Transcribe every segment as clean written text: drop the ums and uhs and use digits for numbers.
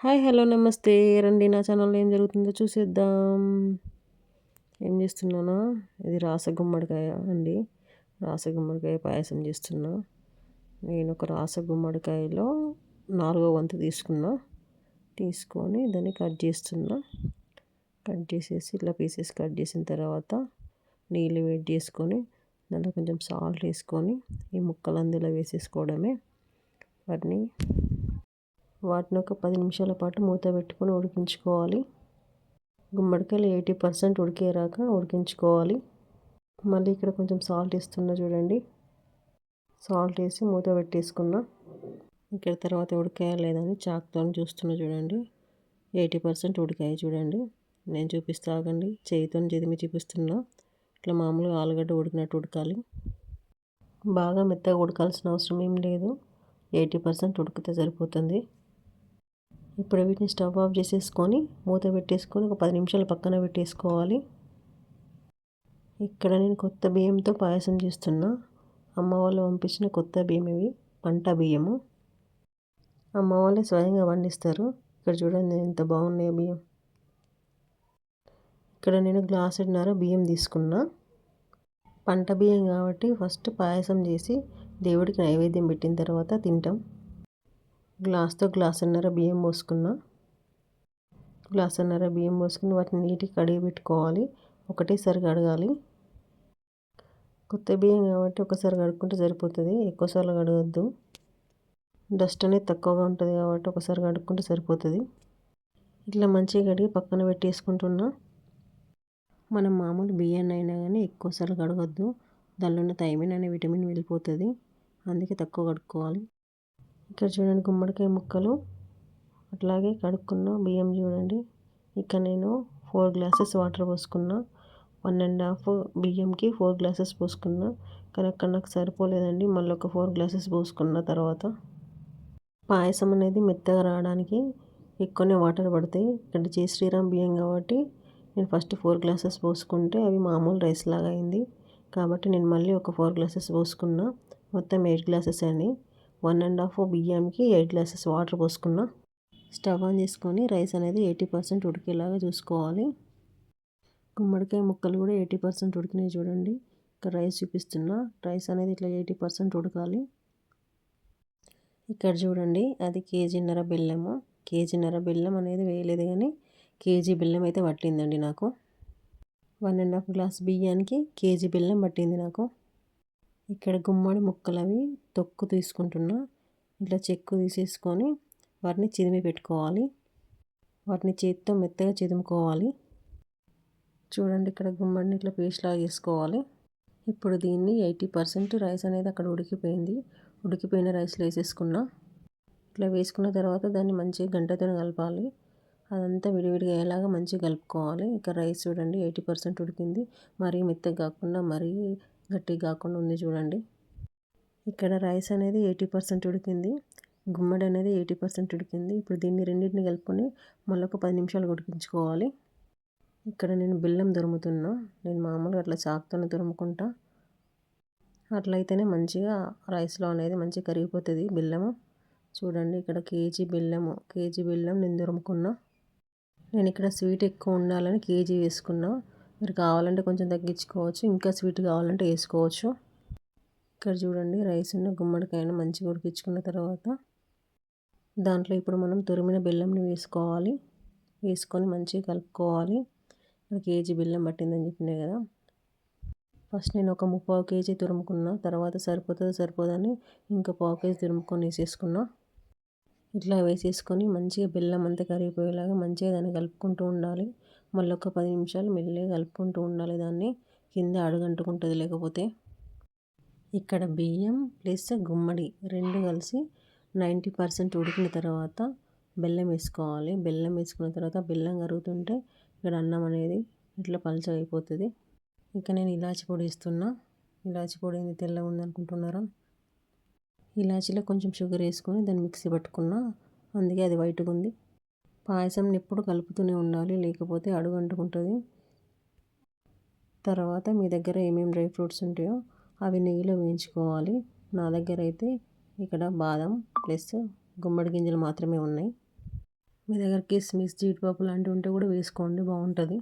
Hi hello నమస్తే. రండి నా ఛానల్లో ఏం జరుగుతుందో చూసేద్దాం. ఏం చేస్తున్నానా, ఇది రాసగుమ్మడికాయ అండి. రాసగుమ్మడికాయ పాయసం చేస్తున్నా. నేను ఒక రాసగుమ్మడికాయలో 4వ వంతు తీసుకొని దాన్ని కట్ చేస్తున్నా. కట్ చేసేసి ఇట్లా పీసెస్ కట్ చేసిన తర్వాత నీళ్ళు వేడి చేసుకొని దాంట్లో కొంచెం సాల్ట్ వేసుకొని ఈ ముక్కలు అందులో వేసేసుకోవడమే. వాటిని ఒక 10 నిమిషాల పాటు మూత పెట్టుకొని ఉడికించుకోవాలి. గుమ్మడికాయలు 80% ఉడికేరాక ఉడికించుకోవాలి. మళ్ళీ ఇక్కడ కొంచెం సాల్ట్ వేస్తున్నా చూడండి. సాల్ట్ వేసి మూత పెట్టేసుకున్నా. ఇక్కడ తర్వాత ఉడికాయా లేదని చాకుతో చూస్తున్నా చూడండి. 80% ఉడికాయి చూడండి. నేను చూపిస్తా ఆగండి. చేయితో చెదిమి చూపిస్తున్నా. ఇట్లా మామూలుగా ఆలుగడ్డ ఉడికినట్టు ఉడకాలి. బాగా మెత్తగా ఉడకాల్సిన అవసరం ఏం లేదు. 80% ఉడికితే సరిపోతుంది. ఇప్పుడు వీటిని స్టవ్ ఆఫ్ చేసేసుకొని మూత పెట్టేసుకొని ఒక 10 నిమిషాలు పక్కన పెట్టేసుకోవాలి. ఇక్కడ నేను కొత్త బియ్యంతో పాయసం చేస్తున్నా. అమ్మ వాళ్ళు పంపించిన కొత్త బియ్యం ఇవి, పంట బియ్యము. అమ్మ వాళ్ళే స్వయంగా పండిస్తారు. ఇక్కడ చూడండి ఎంత బాగున్నాయో బియ్యం. ఇక్కడ నేను గ్లాసున్నర బియ్యం తీసుకున్నా. పంట బియ్యం కాబట్టి ఫస్ట్ పాయసం చేసి దేవుడికి నైవేద్యం పెట్టిన తర్వాత తింటాం. గ్లాసున్నర బియ్యం పోసుకున్నా. గ్లాసున్నర బియ్యం పోసుకుని వాటిని నీట్గా కడిగి పెట్టుకోవాలి. ఒకటేసారి కడగాలి. కొత్త బియ్యం కాబట్టి ఒకసారి కడుక్కుంటే సరిపోతుంది. ఎక్కువసార్లు కడగద్దు. డస్ట్ అనేది తక్కువగా ఉంటుంది కాబట్టి ఒకసారి కడుక్కుంటే సరిపోతుంది. ఇట్లా మంచిగా కడిగి పక్కన పెట్టేసుకుంటున్నా. మనం మామూలు బియ్యాన్ని అయినా కానీ ఎక్కువసార్లు కడగద్దు. దానిలో ఉన్న థైమిన్ అనే విటమిన్ వెళ్ళిపోతుంది. అందుకే తక్కువ కడుక్కోవాలి. ఇక్కడ చూడండి గుమ్మడికాయ ముక్కలు, అట్లాగే కడుక్కున్న బియ్యం చూడండి. ఇక్కడ నేను 4 గ్లాసెస్ వాటర్ పోసుకున్నా. 1.5 బియ్యంకి 4 గ్లాసెస్ పోసుకున్నా. కానీ అక్కడ నాకు సరిపోలేదండి. మళ్ళీ ఒక 4 గ్లాసెస్ పోసుకున్న తర్వాత పాయసం అనేది మెత్తగా రావడానికి ఎక్కువనే వాటర్ పడతాయి. ఇక్కడ జై శ్రీరామ్ బియ్యం కాబట్టి నేను ఫస్ట్ 4 గ్లాసెస్ పోసుకుంటే అవి మామూలు రైస్ లాగా అయింది. కాబట్టి నేను మళ్ళీ ఒక 4 గ్లాసెస్ పోసుకున్నా. మొత్తం 8 గ్లాసెస్ అని 1.5 బియ్యంకి 8 గ్లాసెస్ వాటర్ పోసుకున్నా. స్టవ్ ఆన్ చేసుకొని రైస్ అనేది 80% ఉడికేలాగా చూసుకోవాలి. గుమ్మడికాయ ముక్కలు కూడా 80% ఉడికినాయి చూడండి. ఇక్కడ రైస్ చూపిస్తున్నా. రైస్ అనేది ఇట్లా 80% ఉడకాలి. ఇక్కడ చూడండి అది కేజీన్నర బెల్లము. కేజీన్నర బెల్లం అనేది వేయలేదు కానీ కేజీ బెల్లం అయితే పట్టిందండి నాకు. 1.5 గ్లాస్ బియ్యానికి కేజీ బెల్లం పట్టింది నాకు. ఇక్కడ గుమ్మడి ముక్కలు అవి తొక్కు తీసుకుంటున్నా. ఇట్లా చెక్కు తీసేసుకొని వాటిని చిదిమి పెట్టుకోవాలి. వాటిని చేతితో మెత్తగా చిదుముకోవాలి. చూడండి ఇక్కడ గుమ్మడిని ఇట్లా పేస్ట్ లాగా చేసుకోవాలి. ఇప్పుడు దీన్ని 80% రైస్ అనేది అక్కడ ఉడికిపోయింది. ఉడికిపోయిన రైస్లో వేసేసుకున్నా. ఇట్లా వేసుకున్న తర్వాత దాన్ని మంచిగా గంటతో కలపాలి. అదంతా విడివిడిగా అయ్యేలాగా మంచిగా కలుపుకోవాలి. ఇక్కడ రైస్ చూడండి 80% ఉడికింది. మరీ మెత్తగా కాకుండా మరీ గట్టిగా కాకుండా ఉంది చూడండి. ఇక్కడ రైస్ అనేది 80% ఉడికింది. గుమ్మడి అనేది 80% ఉడికింది. ఇప్పుడు దీన్ని రెండింటిని కలుపుకొని మళ్ళీ ఒక 10 నిమిషాలు ఉడికించుకోవాలి. ఇక్కడ నేను బెల్లం తురుముతున్నా. నేను మామూలుగా అట్లా చాకుతోనే తురుముకుంటా. అట్లయితేనే మంచిగా రైస్లో అనేది మంచిగా కరిగిపోతుంది బెల్లము. చూడండి ఇక్కడ కేజీ బెల్లం నేను తురుముకున్నా. నేను ఇక్కడ స్వీట్ ఎక్కువ ఉండాలని కేజీ వేసుకున్నా. మీరు కావాలంటే కొంచెం తగ్గించుకోవచ్చు, ఇంకా స్వీట్ కావాలంటే వేసుకోవచ్చు. ఇక్కడ చూడండి రైస్ ఉన్న గుమ్మడికాయను మంచిగా ఉడికించుకున్న తర్వాత దాంట్లో ఇప్పుడు మనం తురిమిన బెల్లంని వేసుకోవాలి. వేసుకొని మంచిగా కలుపుకోవాలి. ఇక్కడ కేజీ బెల్లం పట్టిందని చెప్పినా కదా. ఫస్ట్ నేను ఒక 3/4 కేజీ తురుముకున్నా. తర్వాత సరిపోదని ఇంకా 1/4 కేజీ తురుముకొని వేసేసుకున్నా. ఇట్లా వేసేసుకొని మంచిగా బెల్లం అంతా కరిగిపోయేలాగా మంచిగా దాన్ని కలుపుకుంటూ ఉండాలి. మళ్ళీ ఒక 10 నిమిషాలు మెల్లగా కలుపుకుంటూ ఉండాలి. దాన్ని కింద అడుగంటుకుంటుంది లేకపోతే. ఇక్కడ బియ్యం ప్లస్ గుమ్మడి రెండు కలిసి 90% ఉడికిన తర్వాత బెల్లం వేసుకోవాలి. బెల్లం వేసుకున్న తర్వాత బెల్లం కరుగుతుంటే ఇక్కడ అన్నం అనేది ఇట్లా పలుచగా అయిపోతుంది. ఇంకా నేను ఇలాచి పొడి వేస్తున్నా. ఇలాచి పొడి ఏంది తెల్లగా ఉంది అనుకుంటున్నారా? ఇలాచీలో కొంచెం షుగర్ వేసుకొని దాన్ని మిక్సీ పట్టుకున్నా. అందుకే అది వైట్గా ఉంది. పాయసం ఎప్పుడు కలుపుతూనే ఉండాలి, లేకపోతే అడుగు అంటుకుంటుంది. తర్వాత మీ దగ్గర ఏమేమి డ్రై ఫ్రూట్స్ ఉంటాయో అవి నెయ్యిలో వేయించుకోవాలి. నా దగ్గర అయితే ఇక్కడ బాదం ప్లస్ గుమ్మడి గింజలు మాత్రమే ఉన్నాయి. మీ దగ్గర కిస్మిస్ జీడిపప్పు లాంటివి ఉంటే కూడా వేసుకోండి, బాగుంటుంది.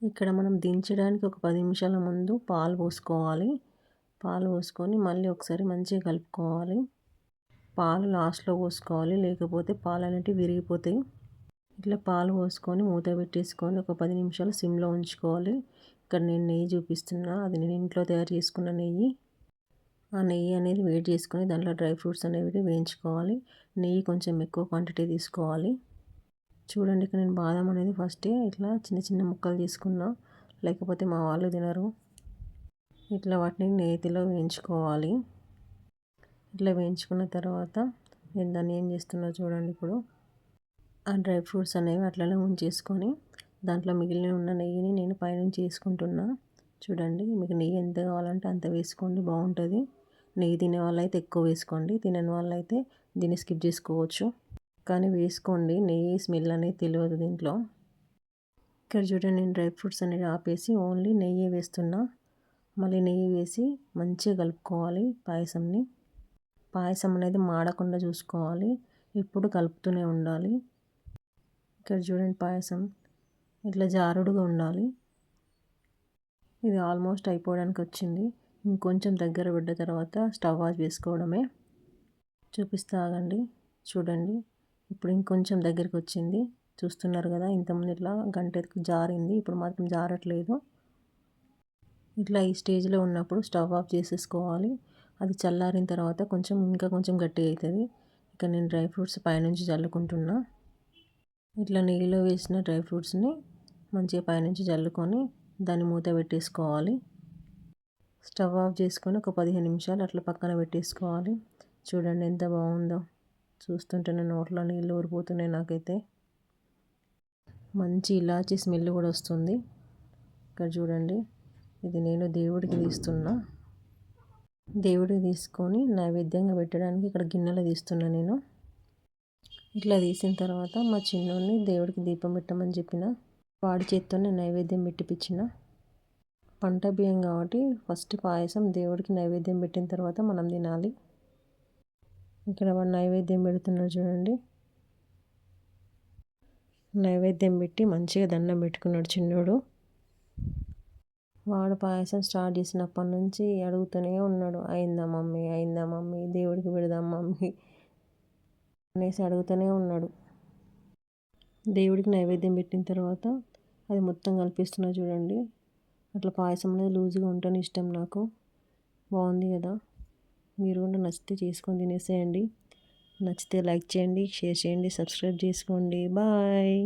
ఇక్కడ మనం దించడానికి ఒక 10 నిమిషాల ముందు పాలు పోసుకోవాలి. పాలు పోసుకొని మళ్ళీ ఒకసారి మంచిగా కలుపుకోవాలి. పాలు లాస్ట్లో పోసుకోవాలి, లేకపోతే పాలు అనేటివి విరిగిపోతాయి. ఇట్లా పాలు పోసుకొని మూత పెట్టేసుకొని ఒక 10 నిమిషాలు సిమ్లో ఉంచుకోవాలి. ఇక్కడ నేను నెయ్యి చూపిస్తున్నా, అది నేను ఇంట్లో తయారు చేసుకున్న నెయ్యి. ఆ నెయ్యి అనేది వేడి చేసుకొని దాంట్లో డ్రై ఫ్రూట్స్ అనేవి వేయించుకోవాలి. నెయ్యి కొంచెం ఎక్కువ క్వాంటిటీ తీసుకోవాలి. చూడండి, ఇక్కడ నేను బాదం అనేది ఫస్టే ఇట్లా చిన్న చిన్న ముక్కలు తీసుకున్నా, లేకపోతే మా వాళ్ళు తినరు. ఇట్లా వాటిని నేతిలో వేయించుకోవాలి. ఇట్లా వేయించుకున్న తర్వాత నేను దాన్ని ఏం చేస్తున్నా చూడండి. ఇప్పుడు ఆ డ్రై ఫ్రూట్స్ అనేవి అట్లనే ఉంచేసుకొని దాంట్లో మిగిలిన ఉన్న నెయ్యిని నేను పైనుంచి వేసుకుంటున్నా. చూడండి, మీకు నెయ్యి ఎంత కావాలంటే అంత వేసుకోండి, బాగుంటుంది. నెయ్యి తినే వాళ్ళైతే ఎక్కువ వేసుకోండి, తినని వాళ్ళైతే దీన్ని స్కిప్ చేసుకోవచ్చు. కానీ వేసుకోండి, నెయ్యి స్మెల్ అనేది తెలియదు దీంట్లో. ఇక్కడ చూడండి, నేను డ్రై ఫ్రూట్స్ అనేది ఆపేసి ఓన్లీ నెయ్యి వేస్తున్నా. మళ్ళీ నెయ్యి వేసి మంచిగా కలుపుకోవాలి పాయసంని. పాయసం అనేది మాడకుండా చూసుకోవాలి, ఎప్పుడు కలుపుతూనే ఉండాలి. ఇక్కడ చూడండి, పాయసం ఇట్లా జారుడుగా ఉండాలి. ఇది ఆల్మోస్ట్ అయిపోవడానికి వచ్చింది. ఇంకొంచెం దగ్గర పడ్డ తర్వాత స్టవ్ ఆఫ్ చేసుకోవడమే. చూపిస్తా ఆగండి. చూడండి, ఇప్పుడు ఇంకొంచెం దగ్గరికి వచ్చింది. చూస్తున్నారు కదా, ఇంతకుముందు ఇట్లా గంటెకి జారింది, ఇప్పుడు మాత్రం జారట్లేదు. ఇట్లా ఈ స్టేజ్లో ఉన్నప్పుడు స్టవ్ ఆఫ్ చేసేసుకోవాలి. అది చల్లారిన తర్వాత ఇంకా కొంచెం గట్టిగా అవుతుంది. ఇక నేను డ్రై ఫ్రూట్స్ పైనుంచి చల్లుకుంటున్నా. ఇట్లా నెయ్యిలో వేసిన డ్రై ఫ్రూట్స్ని మంచిగా పైనుంచి చల్లుకొని దాన్ని మూత పెట్టేసుకోవాలి. స్టవ్ ఆఫ్ చేసుకొని ఒక 15 నిమిషాలు అట్లా పక్కన పెట్టేసుకోవాలి. చూడండి ఎంత బాగుందో, చూస్తుంటేనే నోట్లో నీళ్ళు ఊరిపోతున్నాయి నాకైతే. మంచి ఇలాచీ స్మెల్ కూడా వస్తుంది. ఇక్కడ చూడండి, ఇది నేను దేవుడికి తీస్తున్నా. దేవుడికి తీసుకొని నైవేద్యంగా పెట్టడానికి ఇక్కడ గిన్నెలో తీస్తున్నా నేను. ఇట్లా తీసిన తర్వాత మా చిన్నోడిని దేవుడికి దీపం పెట్టమని చెప్పిన, వాడి చేత్తోనే నైవేద్యం పెట్టిపించిన. పంట బియ్యం కాబట్టి ఫస్ట్ పాయసం దేవుడికి నైవేద్యం పెట్టిన తర్వాత మనం తినాలి. ఇక్కడ వాడు నైవేద్యం పెడుతున్నాడు చూడండి. నైవేద్యం పెట్టి మంచిగా దండం పెట్టుకున్నాడు చిన్నోడు. వాడు పాయసం స్టార్ట్ చేసినప్పటి నుంచి అడుగుతూనే ఉన్నాడు, అయిందా మమ్మీ, అయిందా మమ్మీ, దేవుడికి పెడదాం మమ్మీ అనేసి అడుగుతూనే ఉన్నాడు. దేవుడికి నైవేద్యం పెట్టిన తర్వాత అది మొత్తం కలిపిస్తున్నా చూడండి. అట్లా పాయసం అనేది లూజ్గా ఉంటేనే ఇష్టం నాకు. బాగుంది కదా, మీరు కూడా నచ్చితే చేసుకొని తినేసేయండి. నచ్చితే లైక్ చేయండి, షేర్ చేయండి, సబ్స్క్రైబ్ చేసుకోండి. బాయ్.